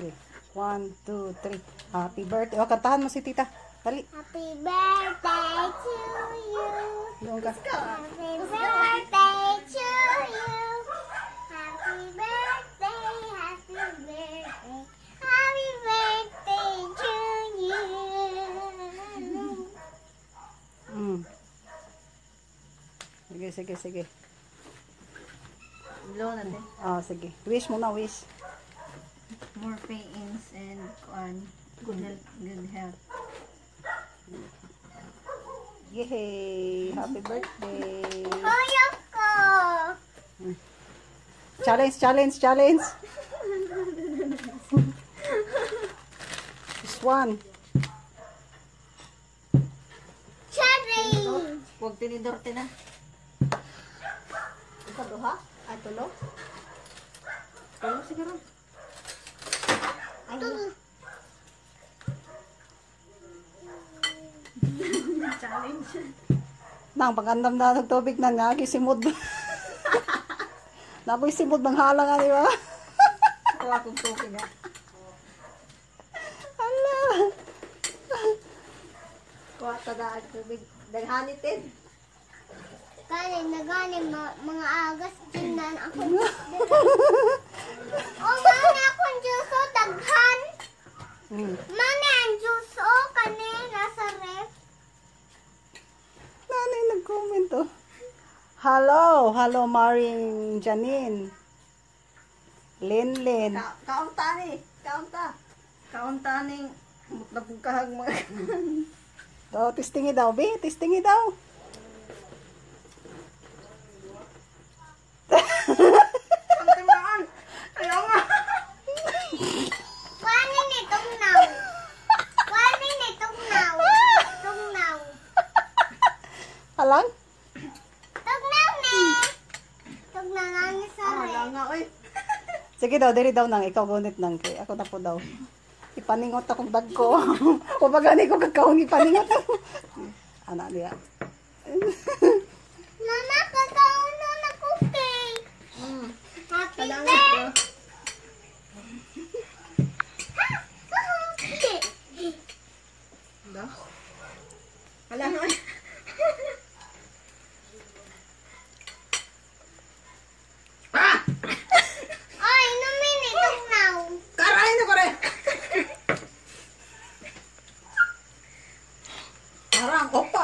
Okay. 1, 2, 3. Happy birthday. O, kantahan mo si tita. Dali. Happy birthday to you. Doon ka. Happy birthday to you. Happy birthday, happy birthday. Happy birthday to you. Sige, sige, sige. Blow natin. Sige. Wish muna, wish. More pains and good health. Yay! Happy birthday! Kuya ko. Challenge, challenge, challenge! This one. Cherry. Huwag tinidor na. Ito duha? Ay, tulo? Tulo siguro. Ay, challenge. Nang pagandam na ng tubig na nga, kisimod. Napoy simod ng halang nga, di ba? Kuha kong tubig nga. Hala! Kuha tadaan tubig. Daghanitin. Kanin na ganin mga agas din na ako. O mana akong juice o daghan. Mana ang juice o kanin nasa ref. Nanay nag-comment oh. Hello! Hello, Maring Janine. Linlin. Kaunta ni. Kaunta. Kaunta ning napugkahag mga. Daw, testingi daw, be. Testingi daw. Ang timaan. Ayaw nga. Kanin itong now. Kanin itong now. Itong now. Alang? Itong now ne. Itong na nani sa Wala ref. nga, oy. Sige daw, diri daw nang. Ikaw gunit nang. Kay ako na po daw. Ipaningot akong bag ko. O bagani ko kakawang ipaningot ako. Anak niya. Mama, kakauno na cookie. Happy Kailangan birthday. ko. Daw. Wala nga, oy. Ay, inumin itong now. Karay na ko rin. Parang, opa.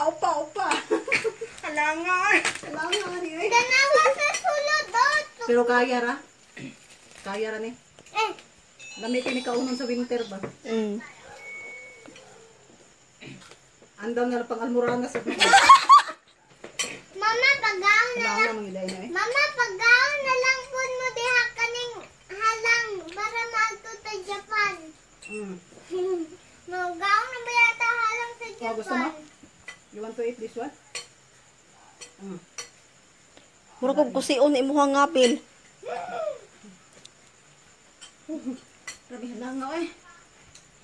Wala nga, oy. Wala nga, oy. Dalawa sa sulod o. Pero kaya ra. Kaya ra ni. Eh, Lami kini kaunon sa winter ba? Andaw nga pang almoranas. Mama, pag-aon na Wala lang. nga mangiday na eh. Mama, pag-aon na lang po mo diha kaning halang para maagto sa Japan. Mag-aon na ba yata halang sa Japan? Gusto mo? You want to eat this one? Mura kong kusion imuhang ngapil. Grabe, hala nga, oy.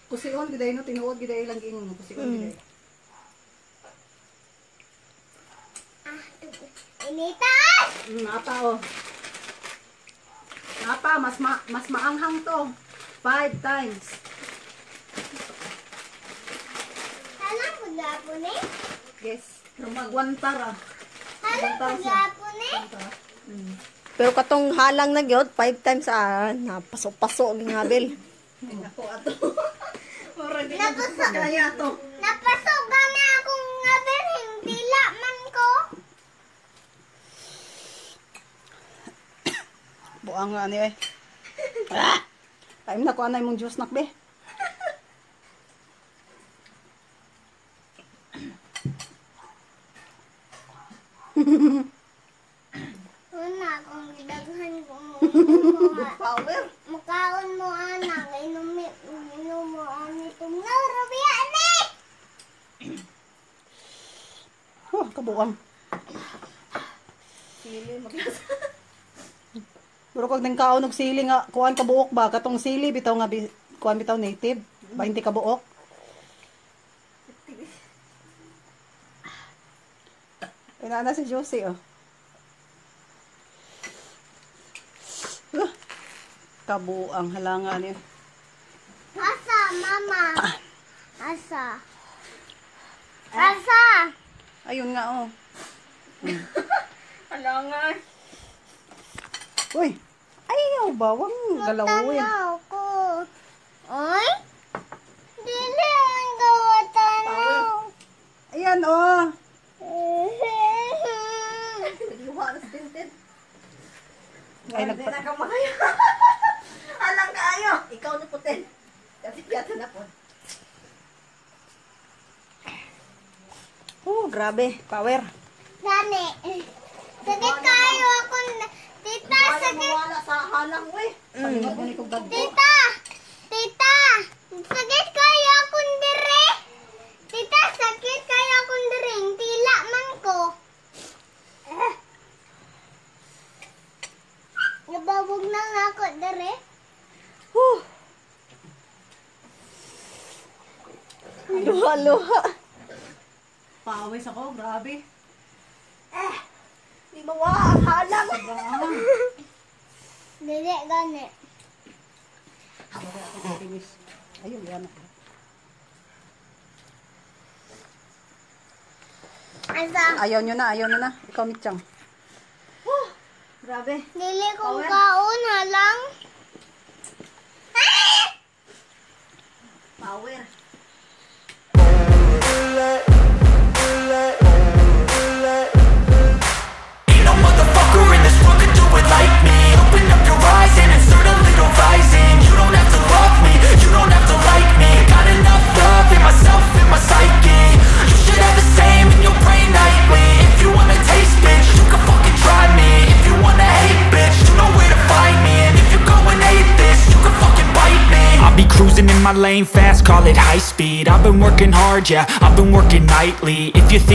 Kusion giday no tinuod giday lang giingon mo kusion giday. Initan! Napa oh. Napa mas maanghang to. 5 times. Halang pag-apon eh? Yes. Pero magwantar ah. Halang pag-apon eh? Pero katong halang na gyud 5 times napaso-paso ang habil. Ay, naku, ato. Mura, di Napasok. na kaya to. Napasok na akong ngabir, hindi man ko. Buang nga ni eh. Time na ko anay mong juice nakbe. Una akong gidaghan ko mo. Power. Mukaon mo anak, inom mo itong Rabia ni! Oh, kabuang. Sili, maglasa. Pero kag nang kaon og sili nga kuan kabuok ba katong sili bitaw nga kuan bitaw native, 20 kabuok. Ina na si Josie oh. Kabuang halangan niya. mama. Asa? Asa? Ayun nga, oh. Alangan. Uy! Ayaw, bawang galawin. Tanaw ko. Oy? Dili ang gawa tanaw. Ayan, oh. Ay, Hindi na ka makaya. Alang kayo. Ikaw na putin. Kasi yata na po. Oh, grabe. Power. Gani. Sakit kayo ako. Tita, sakit. Wala sa halang we. Palingot mo ni kong dagko. Tita! Tita! Sakit kayo akong dire! Tita, sakit kayo akong dire. Tila man ko. Nababog na nga ako dire. Luha-luha. Pawis ako, grabe. Di ba ang halang? Dili, gani. Ayun, yan. Asa? Ayaw nyo na, ayaw nyo na. Ikaw, Mitchang. Grabe. Dili kong kaon, halang. Power. Ain't no motherfucker in this world could do it like me. Open up your eyes and insert a little rising. You don't have to love me, you don't have to like me. Got enough love in myself, in my psyche. You should have the same in your brain nightly. If you wanna taste, bitch, you can fucking try me. If you wanna hate, bitch, you know where to find me. And if you're going hate this, you can fucking bite me. I'll be cruising in my lane fast, call it high speed. I've been working hard, yeah, I've been working nightly. If you think